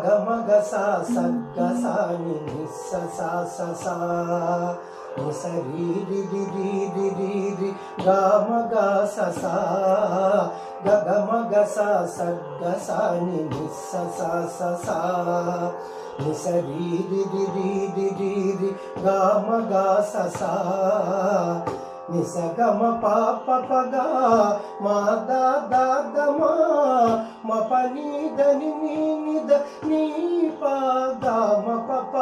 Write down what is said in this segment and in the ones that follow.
గ మగ సా సగ్గ సా ని ని స సా స సా ని స రి రి రి రి రి రి రి గ మగ స సా గ మగ సా సగ్గ సా ని ని స సా స సా ని స రి రి రి రి రి రి రి గ మగ స సా ని స గ మ ప ప ప గ మ ద ద ద మ మ ప ని ద ని ని ని ద ని ప గ మ ప ప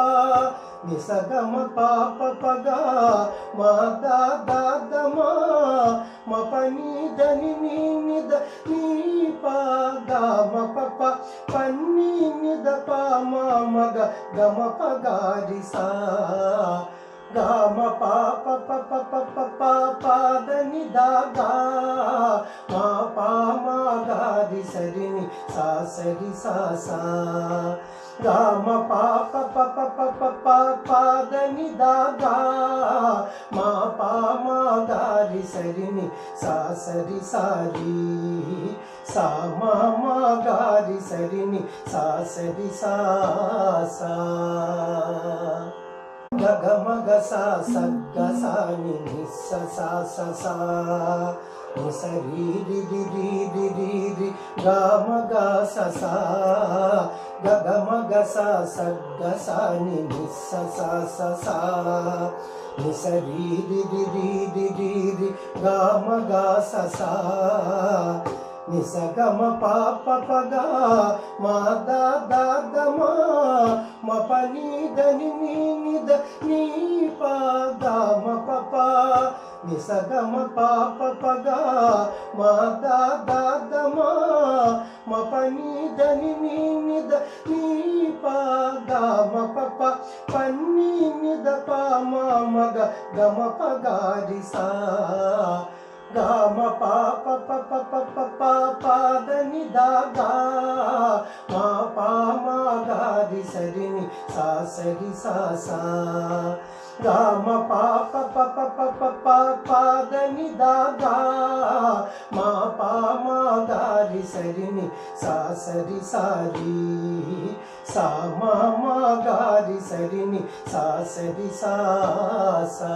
ని స గ మ ప ప ప గ మ ద ద ద మ మ ప ని ద ని ని ని ద ని ప గ మ ప ప ప ని ని ద ప మ మ గ గ మ ప గ రి సా గ మ ప ప ప ప ప ప ప ప ద ని ద గ మ ప మ గ రి స రి ని సా స రి సా సా గ మ ప ప ప ప ప ప ప ప ద ని ద గ మ ప మ గ రి స రి ని సా స రి సా రి సా మ మ గ రి స రి ని సా స రి సా సా గ గ మ గ సా సగ్గ సా ని ని స సా స సా ని స రి రి రి రి రి రి రి గ మ గ స సా గ గ మ గ సా సగ్గ సా ని ని స సా స సా ని స రి రి రి రి రి రి రి గ మ గ స సా ని స గ మ ప ప ప గ మ ద ద ద మ మ ప ని ద ని ని ని ద ని ప గ మ ప ప ని స గ మ ప ప ప గ మ ద ద ద మ మ ప ని ద ని ని ని ద ని ప గ మ ప ప ప ని ని ద ప మ మ గ గ మ ప గ రి సా గ మ ప ప ప ప ప ప ప ప ద ని ద గ మ ప మ గ రి స రి ని సా స రి సా సా గ మ ప ప ప ప ప ప ప ప ద ని ద గ మ ప మ గ రి స రి ని సా స రి సా రి సా మ మ గ రి స రి ని సా స రి సా సా